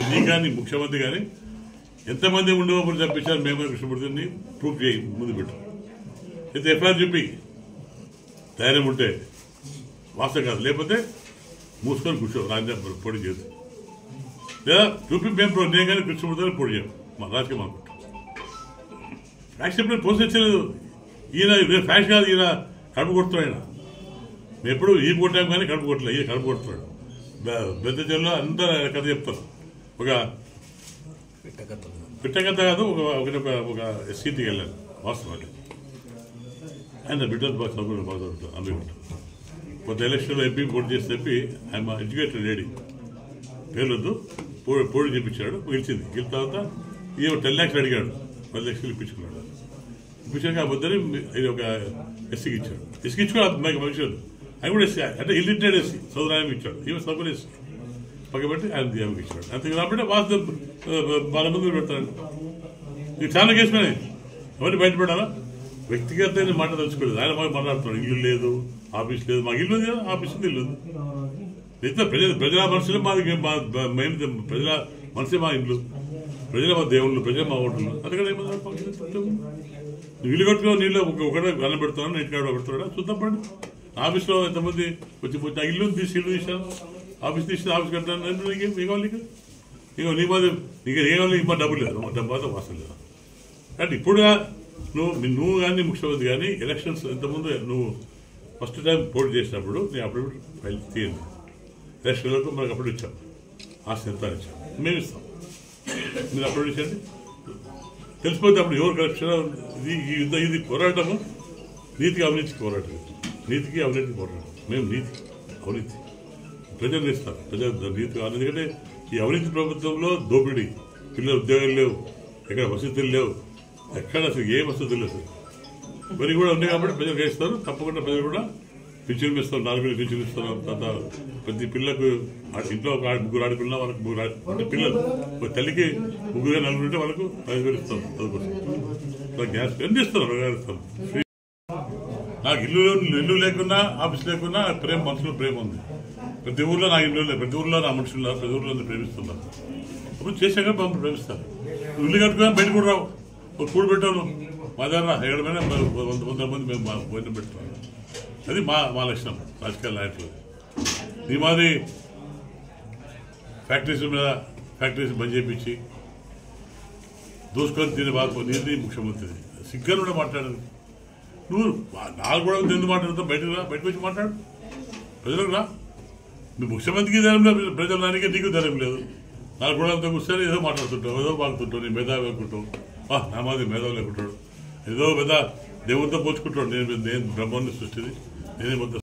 నీ కానీ ముఖ్యమంత్రి కానీ ఎంతమంది ఉండేవాళ్ళు చంపించారు మేము కృష్ణమూర్తిని ప్రూఫ్ చేయి ముందు పెట్టు అయితే ఎఫ్ఐఆర్ చెప్పి ధైర్యం ఉంటే వాస్తవం కాదు లేకపోతే మూసుకొని కూర్చో రాజ్యం పొడి చేసి లేదా చూపి మేము నేను కానీ కృష్ణమూర్తిని పొడి చేయం మా రాజకీయం అనుకుంటాం ఫ్యాక్స్ ఎప్పుడు పోషించలేదు ఈయన ఫ్యాక్స్ కాదు ఈయన కడుపు కొడుతున్నాడు ఆయన మేము ఎప్పుడు ఈ కొట్టాం కానీ కడుపు కొట్టలేదు ఈయన కడుపు కొడుతున్నాడు పెద్ద చెల్లో అంతా కథ చెప్తారు ఒక పిట్టకథ కాదు ఒక ఎస్సీటీకి వెళ్ళాను వాస్తవాన్ని ఆయన బిడ్డలు బాగా చదువుకుంటారు బాగా చదువుతారు అందుకుంటారు కొంత ఎలక్షన్లో ఎంపీ పోటీ చేసి చెప్పి ఆయన ఎడ్యుకేటెడ్ లేడీ పేర్లొద్దు పోటీ చేయించాడు గెలిచింది గెలిచిన తర్వాత ఈయన 10 lakhs అడిగాడు 10 lakhs ఇప్పించుకున్నాడు ఇప్పించాక ఆ ముద్దని ఇది ఒక ఎస్సీకి ఇచ్చాడు ఎస్సీకి ఇచ్చుకోవాలి మనిషి ఆయన కూడా ఎస్సీ అంటే ఇల్లిటెడ్ ఎస్సీ చదువురాయమి ఇచ్చాడు ఈమె చదువుకుని ఎస్సీ పక్కబెట్టి ఆయన దేవకి ఇచ్చాడు అంతే కాబట్టి వాళ్ళ ముందు పెడతాడు ఇది చాలా కేసు మీద ఎవరిని బయటపడాలా వ్యక్తిగత మాట తెలుసుకోలేదు ఆయన మాకు మాట్లాడుతున్నాడు ఇల్లు లేదు ఆఫీస్ లేదు మాకు ఇల్లు ఉంది కదా ఆఫీస్ ఉంది ఇల్లు ఉంది లేదా ప్రజల మనుషులు మాది మేము ప్రజల మనసే మా ఇల్లు ప్రజల మా దేవుళ్ళు ప్రజల మా ఓట్లు అందుకని ఇల్లు కట్టుకో నీళ్ళు ఒకటే అన్నం పెడుతున్నాను ఇంటి కాడ పెడుతున్నాడా చూద్దాం పడి ఆఫీస్లో ఎంతమంది వచ్చి ఇల్లు తీసి ఇల్లు తీసాను ఆఫీస్ తీసి ఆఫీస్ కట్టాను ఏం కావాలి ఇక నీ మాది నీకు ఏం కావాలి మా డబ్బులు లేదు మా డబ్బు మాత్రం వాసన లేదు అంటే ఇప్పుడు నువ్వు కానీ ముఖ్యమంత్రి కానీ ఎలక్షన్స్ ఎంతమంది నువ్వు ఫస్ట్ టైం పోటీ చేసినప్పుడు నేను అప్పుడు ఫైల్ తీయండి ఎలక్షన్లకు మనకు అప్పుడు ఇచ్చాం ఆస్తి ఎంత ఇచ్చాం మేము ఇస్తాం మీరు అప్పుడు ఇచ్చండి తెలిసిపోతే అప్పుడు ఎవరు కరప్షన్ ఇది పోరాటము నీతికి అవినీతికి పోరాటం నీతికి అవినీతికి పోరాటం మేము నీతి అవినీతి ప్రజలు ఇస్తారు ప్రజలు నీతి ఎందుకంటే ఈ అవినీతి ప్రభుత్వంలో దోపిడీ పిల్లలు ఉద్యోగాలు లేవు ఎక్కడ వసతులు లేవు ఎక్కడ అసలు ఏ వసతులు లేవు మరి కూడా ఉన్నాయి కాబట్టి ప్రజలు వేస్తారు తప్పకుండా ప్రజలు కూడా పింఛన్లు ఇస్తారు 4 పింఛన్లు ఇస్తారు తర్వాత ప్రతి పిల్లకు ఇంట్లో ఒక 3 ఆడపిల్ల వాళ్ళకి 3 పిల్లలు ఒక తల్లికి 3 4 ఉంటే వాళ్ళకు 5,000 ఇస్తాం చదువుకుంటాం గ్యాస్ ఎంత ఇస్తారు ఇస్తాం నాకు ఇల్లు లేకున్నా ఆఫీస్ లేకున్నా ప్రేమ మనుషులు ప్రేమ ఉంది ప్రతి ఊర్లో నా ఇల్లు లేదు ప్రతి ఊర్లో నా మనుషులు ఉన్నారు ప్రతి ఊర్లో ప్రేమిస్తున్నారు అప్పుడు చేశాక మమ్మల్ని ప్రేమిస్తారు ఇల్లు కట్టుకుని బయట కూడా రావు ఒక కూడు పెట్టాను మా దగ్గర ఎక్కడమైనా 100 మంది మేము భోజనం పెట్టుకున్నాం అది మా లక్షణం రాజకీయ నాయకులు ఈ మాది ఫ్యాక్టరీస్ మీద ఫ్యాక్టరీస్ బంద్ చేయించి దూసుకొని తిని బాగా నీది ముఖ్యమంత్రి సిగ్గారు కూడా మాట్లాడదు నువ్వు నాకు కూడా ఎందుకు మాట్లాడుతావు బయటకు వచ్చి మాట్లాడు ప్రజలకు రా నువ్వు ముఖ్యమంత్రికి ధైర్యం లేదు ప్రజల దానికి నీకు ధైర్యం లేదు నాకు కూడా అంతా కూర్చొని ఏదో మాట్లాడుతుంటావు ఏదో బాగుతుంటావు నీ మేధావి అనుకుంటావు నా మాది మేధావి లేకుంటాడు ఏదో పెద్ద దేవుడితో పోల్చుకుంటాడు నేను బ్రహ్మాన్ని సృష్టిది నేనే